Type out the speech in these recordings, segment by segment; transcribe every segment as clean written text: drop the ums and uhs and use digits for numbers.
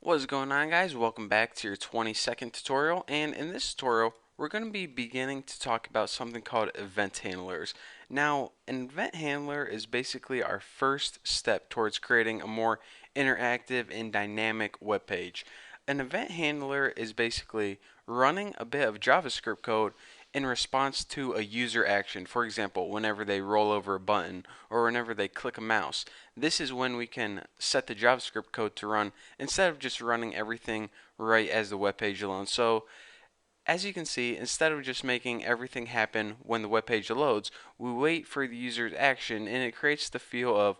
What is going on, guys? Welcome back to your 22nd tutorial, and in this tutorial we're going to be beginning to talk about something called event handlers. Now, an event handler is basically our first step towards creating a more interactive and dynamic web page. An event handler is basically running a bit of JavaScript code in response to a user action. For example, whenever they roll over a button or whenever they click a mouse. This is when we can set the JavaScript code to run instead of just running everything right as the web page alone. So as you can see, instead of just making everything happen when the web page loads, we wait for the user's action and it creates the feel of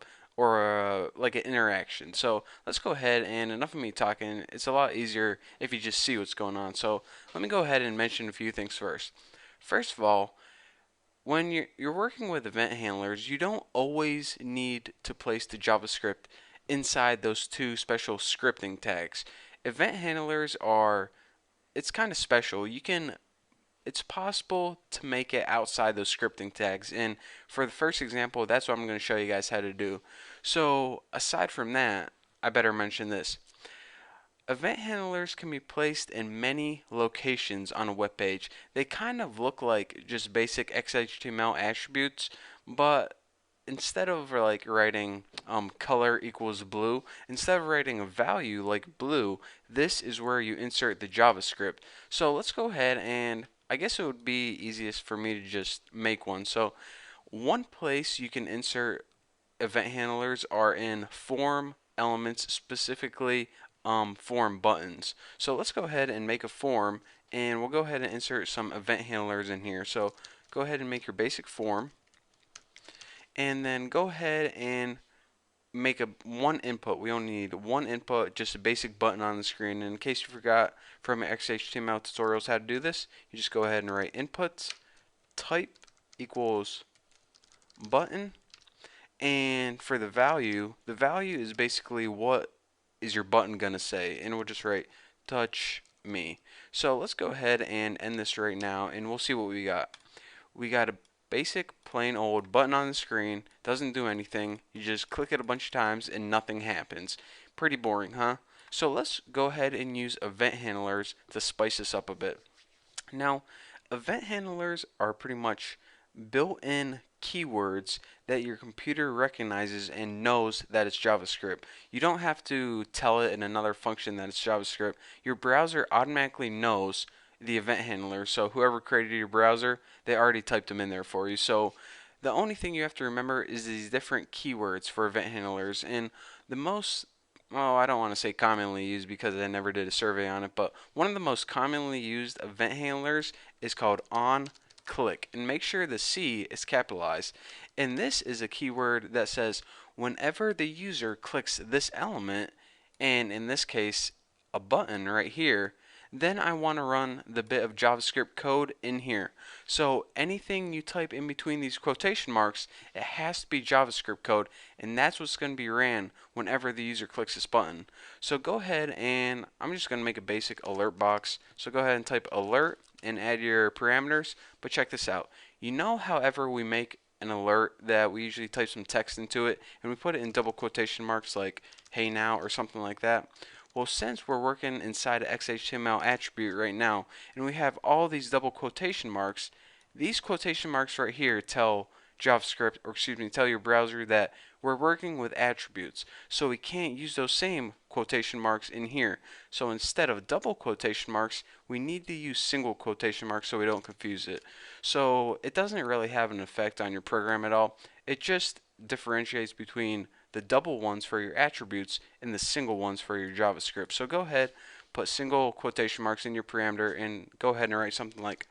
like an interaction. So let's go ahead, and enough of me talking. It's a lot easier if you just see what's going on. So let me go ahead and mention a few things first. First of all, when you're working with event handlers, you don't always need to place the JavaScript inside those two special scripting tags. Event handlers are, it's kind of special. It's possible to make it outside those scripting tags. And for the first example, that's what I'm going to show you guys how to do. So aside from that, I better mention this. Event handlers can be placed in many locations on a web page. They kind of look like just basic XHTML attributes, but instead of like writing color equals blue, instead of writing a value like blue, this is where you insert the JavaScript. So let's go ahead, and I guess it would be easiest for me to just make one. So one place you can insert event handlers are in form elements, specifically form buttons. So let's go ahead and make a form, and we'll go ahead and insert some event handlers in here. So go ahead and make your basic form, and then go ahead and make one input. We only need one input, just a basic button on the screen. And in case you forgot from your XHTML tutorials how to do this, you just go ahead and write inputs type equals button. And for the value is basically what is your button gonna say, and we'll just write touch me. So let's go ahead and end this right now, and we'll see what we got. We got a basic plain old button on the screen, doesn't do anything. You just click it a bunch of times and nothing happens. Pretty boring, huh? So let's go ahead and use event handlers to spice this up a bit. Now, event handlers are pretty much built-in keywords that your computer recognizes and knows that it's JavaScript. You don't have to tell it in another function that it's JavaScript. Your browser automatically knows the event handler. So whoever created your browser, they already typed them in there for you. So the only thing you have to remember is these different keywords for event handlers. And the most, well, I don't want to say commonly used because I never did a survey on it, but one of the most commonly used event handlers is called on click, and make sure the C is capitalized. And this is a keyword that says whenever the user clicks this element, and in this case a button right here, then I want to run the bit of JavaScript code in here. So anything you type in between these quotation marks, it has to be JavaScript code, and that's what's going to be ran whenever the user clicks this button. So go ahead, and I'm just going to make a basic alert box. So go ahead and type alert and add your parameters. But check this out. You know, however we make an alert that we usually type some text into it and we put it in double quotation marks like hey now or something like that. Well, since we're working inside an XHTML attribute right now and we have all these double quotation marks, these quotation marks right here tell JavaScript, or excuse me, tell your browser that we're working with attributes. So we can't use those same quotation marks in here. So instead of double quotation marks, we need to use single quotation marks so we don't confuse it. So it doesn't really have an effect on your program at all. It just differentiates between the double ones for your attributes and the single ones for your JavaScript. So go ahead, put single quotation marks in your parameter, and go ahead and write something like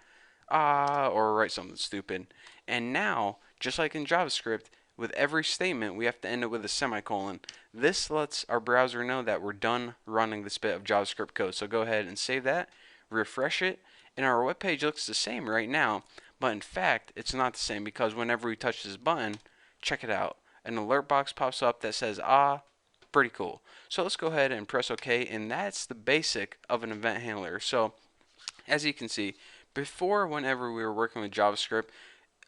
or write something stupid. And now, just like in JavaScript, with every statement we have to end it with a semicolon. This lets our browser know that we're done running this bit of JavaScript code. So go ahead and save that, refresh it, and our web page looks the same right now, but in fact it's not the same because whenever we touch this button, check it out, an alert box pops up that says pretty cool. So let's go ahead and press OK, and that's the basic of an event handler. So as you can see, before, whenever we were working with JavaScript,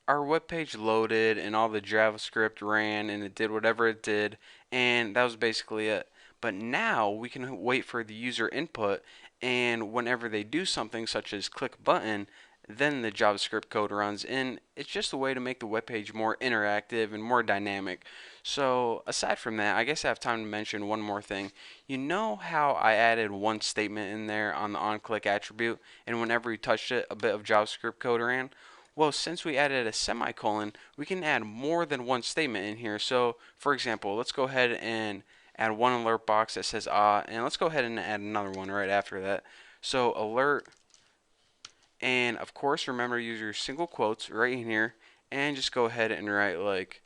our web page loaded and all the JavaScript ran and it did whatever it did, and that was basically it. But now we can wait for the user input, and whenever they do something such as click button, then the JavaScript code runs, and it's just a way to make the web page more interactive and more dynamic. So aside from that, I guess I have time to mention one more thing. You know how I added one statement in there on the onClick attribute, and whenever we touched it, a bit of JavaScript code ran? Well, since we added a semicolon, we can add more than one statement in here. So, for example, let's go ahead and add one alert box that says and let's go ahead and add another one right after that. So, alert, and of course, remember to use your single quotes right in here, and just go ahead and write like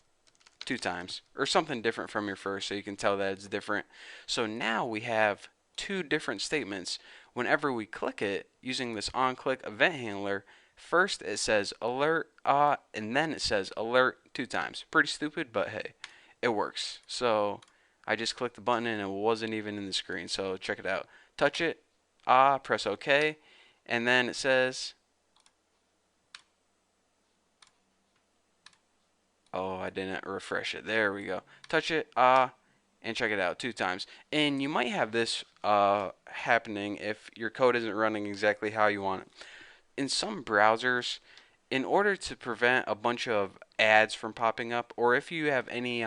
2 times or something different from your first so you can tell that it's different. So now we have 2 different statements. Whenever we click it using this onClick event handler, first it says alert and then it says alert 2 times. Pretty stupid, but hey, it works. So I just clicked the button and it wasn't even in the screen. So check it out. Touch it, press OK, and then it says, oh, I didn't refresh it. There we go. Touch it, and check it out 2 times. And you might have this happening if your code isn't running exactly how you want it. In some browsers, in order to prevent a bunch of ads from popping up, or if you have any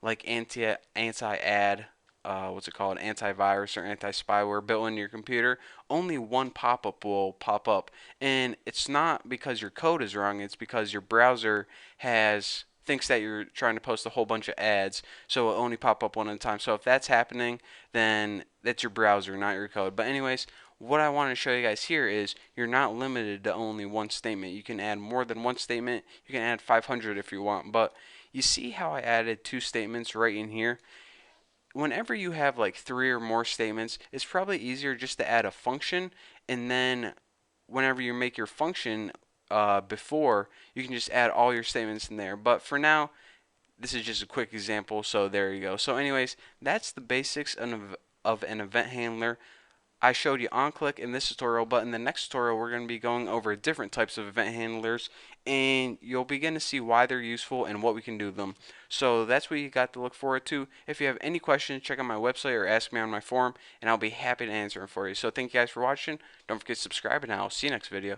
like anti-ad, what's it called, antivirus or anti-spyware built in your computer, only one pop-up will pop up. And it's not because your code is wrong, it's because your browser thinks that you're trying to post a whole bunch of ads, so it'll only pop up one at a time. So if that's happening, then that's your browser, not your code. But anyways, what I want to show you guys here is you're not limited to only one statement. You can add more than one statement. You can add 500 if you want. But you see how I added 2 statements right in here? Whenever you have like 3 or more statements, it's probably easier just to add a function, and then whenever you make your function before, you can just add all your statements in there. But for now, this is just a quick example, so there you go. So anyways, that's the basics of an event handler. I showed you onClick in this tutorial, but in the next tutorial we're going to be going over different types of event handlers, and you'll begin to see why they're useful and what we can do with them. So that's what you got to look forward to. If you have any questions, check out my website or ask me on my forum, and I'll be happy to answer them for you. So thank you guys for watching. Don't forget to subscribe, and I'll see you next video.